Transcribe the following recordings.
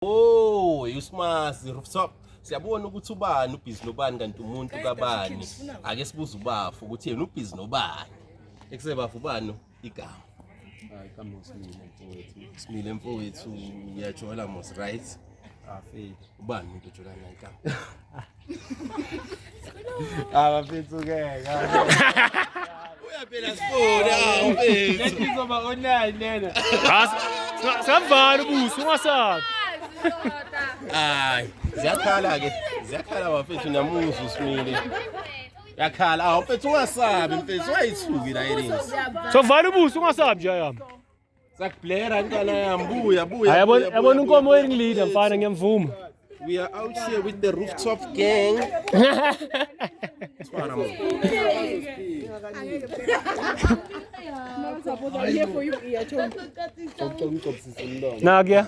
Oh, uSmasi rooftop. Siyabona ukuthi ubani ubhizi nobani kanti umuntu kabani. Ake sibuze ubafu ukuthi yena ubhizi nobani. Ekusebafu ubani igama. Igama uSimile mfowethu. Simile mfowethu uyajola mos right? Afethu. Ubani umuntu ojola ngegama? Abafethu ke. Uyaphela sifona mfethu. Ngizoba online lena. Savala ubuso ungasabi. Hayi, ziyakhala bafethu namuzu Simile. Yakhala, mfethu ungasabi mfethu wayithuki la yini. So vala ubuso ungasabi nje yami. Sakblera ntwana yami buya. Yabona inkomo engilida mfana ngiyamvuma. We are out here with the rooftop gang. Nagia.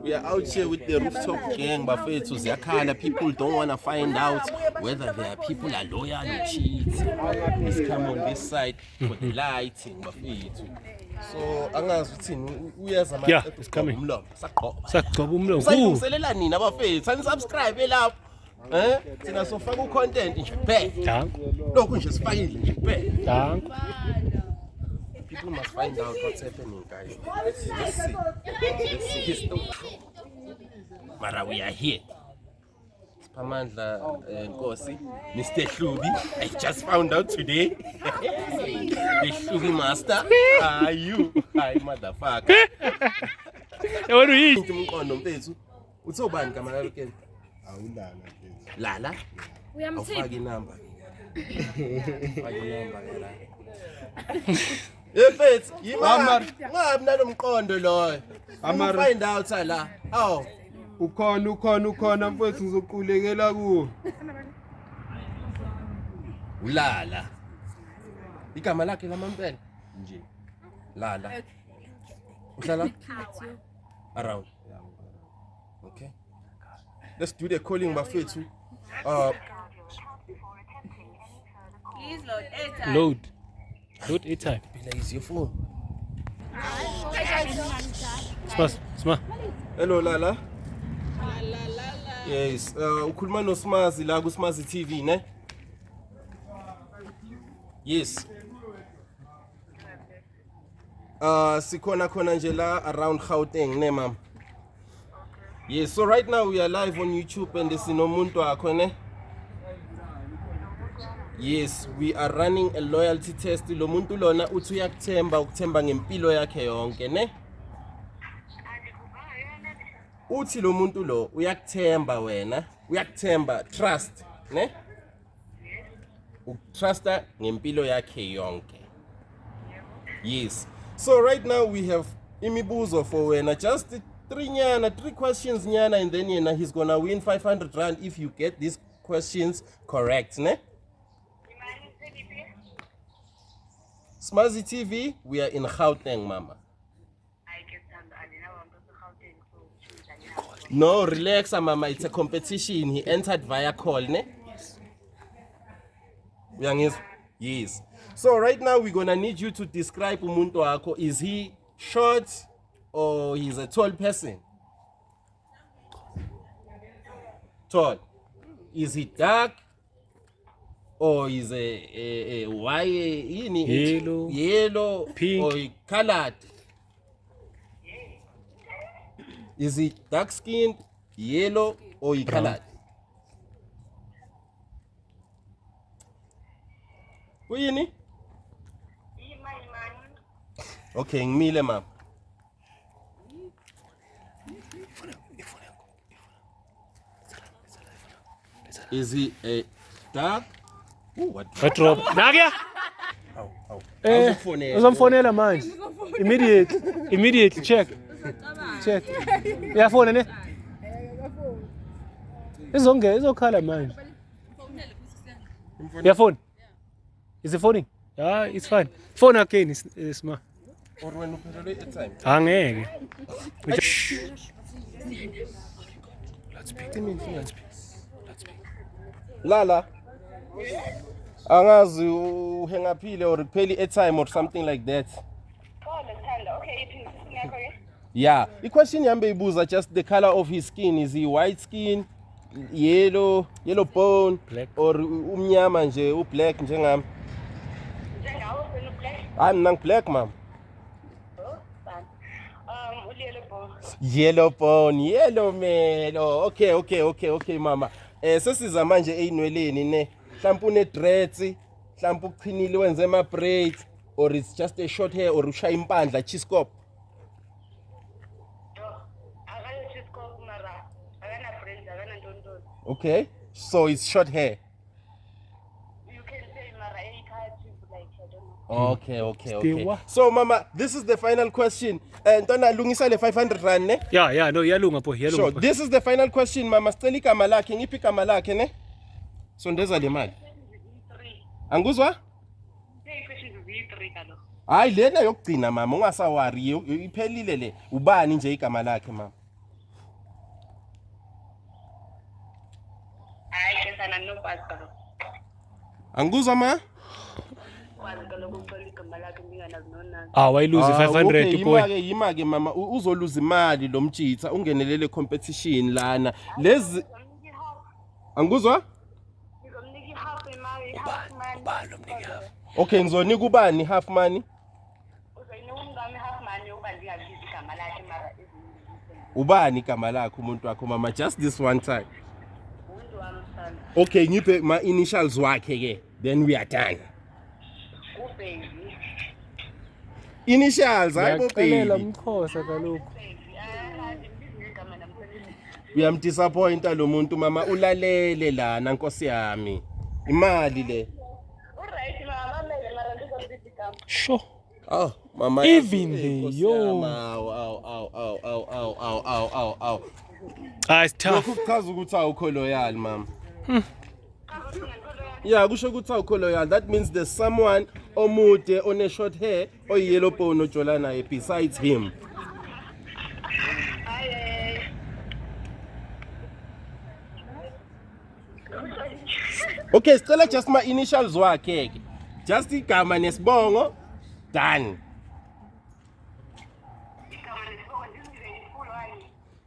We are out here with the rooftop gang, bafethu ziyakhala. People don't want to find out whether their people are loyal or cheat. Please come on this side for the lighting, bafethu. So angazi uthini uyaza manje umlomo Sagcoba umlomo. Sayilungiselela nina bafethu ani subscribe lapho thina sofaka ucontent nje kuphela lokhu nje sifakile nje kuphela. People must find out what's happening, guys. Let's see history. Mara we are here. Siphamandla Nkosi, Mr. Hlubi. I just found out today. The Hlubi master. Hi motherfucker. Yewena uyini? Umqondo mfethu. Uthobani gama lalo ke? Awulala mfethu. Lala. Uyamthipa. Ufaka inamba. Ufaka inamba la. Mfethu, yimama. Ngabi nalomqondo loyo. Ama find out la. Aw. Ukhona mfethu ngizoqulekela kuwo. Ulala. Igama lakhe lamampela nje. Lala. Uhlala around. Okay. Let's do the calling bafethu. Please load airtime. Load airtime. Is your phone? Sma. Hello Lala. Yes, ukhuluma noSmazi la ku Smazi TV ne? Yes. Sikhona nje la around Gauteng ne mama. Yes, so right now we are live on YouTube and sinomuntu wakho ne? Yes, we are running a loyalty test. Lo muntu lona uthi ukuthemba ngempilo yakhe yonke ne? Uthi lo muntu lo uyakuthemba wena, uyakuthemba trust, ne? Ukutrusta ngempilo yakhe yonke. Yes. So right now we have imibuzo for wena, just three questions nyana, and then yena he's gonna win 500 rand if you get these questions correct, ne? Smazi TV, we are in Gauteng, mama. No, relax, mama. It's a competition. He entered via call, ne? Yes. So right now we're gonna need you to describe umuntu wako. Is he short or he's a tall person? Tall. Is he dark or is a white? Yellow, pink, or colored? Is he dark skinned, yellow, or colored? Uyini? Okay, ngimile mama. Is he a dark? What drop. Nagia. Uzomfonela manje. Immediately check. Uyafona ne? Izokhala manje. Uyafona? Is it phoning? Yeah, it's fine. Phone again is ma. Or when you put it at time. Angeke. Let's speak. Lala. Angazi uhengaphile or pheli airtime or something like that. Okay, Yeah, the question yami beyibuza just the color of his skin. Is he white skin, yellow bone, Black. or umnyama nje, black njengami? Njengawo wena black. I'm not black, ma'am. Oh, fine. Uliyelo bo. Yellow bone, yellow man. Oh, okay, mama. Sesiza manje einweleni ne. Mhlawumbe une dreads, mhlawumbe uchinile wenze ama braids, or it's just a short hair, or ushaya impandla chiscop. Okay, so it's short hair. You can say Mara like I don't know. Okay. So mama, this is the final question. Ntona lungisa le 500 rand ne? Yeah, no, yalunga po, Sure, this is the final question mama. Sicela igama lakhe, ngiphi igama lakhe ne? Sondeza le mali. Anguzwa? Hayi lena yokugcina mama, ungasawari iphelile le. Ubani nje igama lakhe mama? Hayi ke sana nokwazi kalo. Anguzwa ma? Kwazi kalo ukuthola igama lakhe nginganazi nona. Wayiluze 500 boy. Yima-ke mama, uzoluza imali lo mtshitha, ungenelele competition lana. Lezi Anguzwa? Ngizomnika half imali, half money. Ubani omnika half? Okay, ngizonika ubani half money? Uzoyinika umngami half money uba ngingabizi igama lakhe mara Ubani igama lakhe umuntu wakho mama, just this one time. umuntu wami sana. Okay, ngiphe ma initials wakhe ke, then we are done. Ubaby. Initials hayibo Ngiyacela baby. umkhosa kaloku. Ngimbizi igama namkhulu. Uyamdisappointa lo muntu mama, ulalele lana nkosi yami. Imali le. Alright mama, manje mara ngizombizi igama. Sure. Oh, mama. Even the yo. Aw. It's tough. Lokhu kuchaza ukuthi awukho loyal mama. Yeah, kusho ukuthi awukho loyal. That means there's someone omude one short hair oyellow bone ojola naye besides him. Okay, sicela just my initials wakhe. Just igama nesibongo. Done.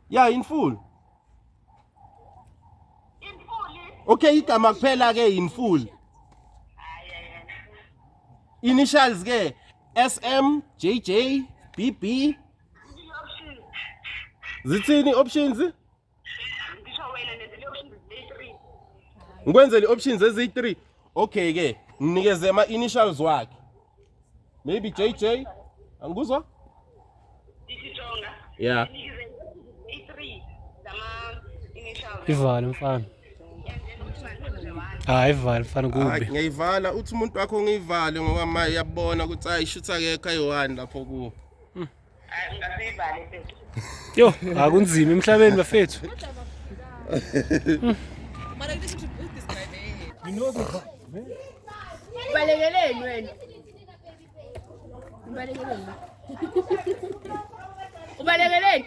Yeah, in full. Okay, igama kuphela ke in full. Initials ke SM, JJ, BB. Zithini options? Ngisho wena nenze options eziyi-3. Ngikwenzele options eziyi-3. Okay ke, nginikeze ama initials wakhe. Maybe JJ. Anguzwa? Isijonga. Yeah. Ngize i-3 zama initials. Ivale mfana. Ivale mfana kubi. Ngiyivala uthi umuntu wakho ngiyivale ngoba manje yabona ukuthi ayishutha akekho ayi-1 lapho kuwo. Hayi ngasivale phela. Yo, akunzima emhlabeni bafethu. Ubalekeleni wena? Ubalekeleni? Ubalekeleni?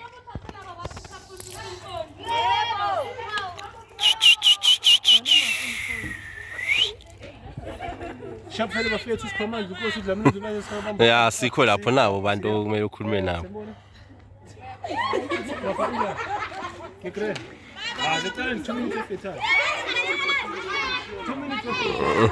Shaphela bafethu isikhomanje ukuthi udlamini udlulayo sikhomanje. Yeah, sikho lapho nabo bantu okumele ukhulume nabo. Ngikre. Zicela 2 minutes of your time. 2 minutes of your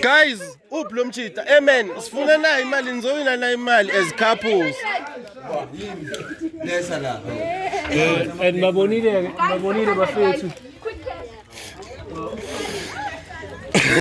Guys, lo mchita. Amen. Sifuna na imali nizowina na imali as couples. Lesa la. and babonile bafethu.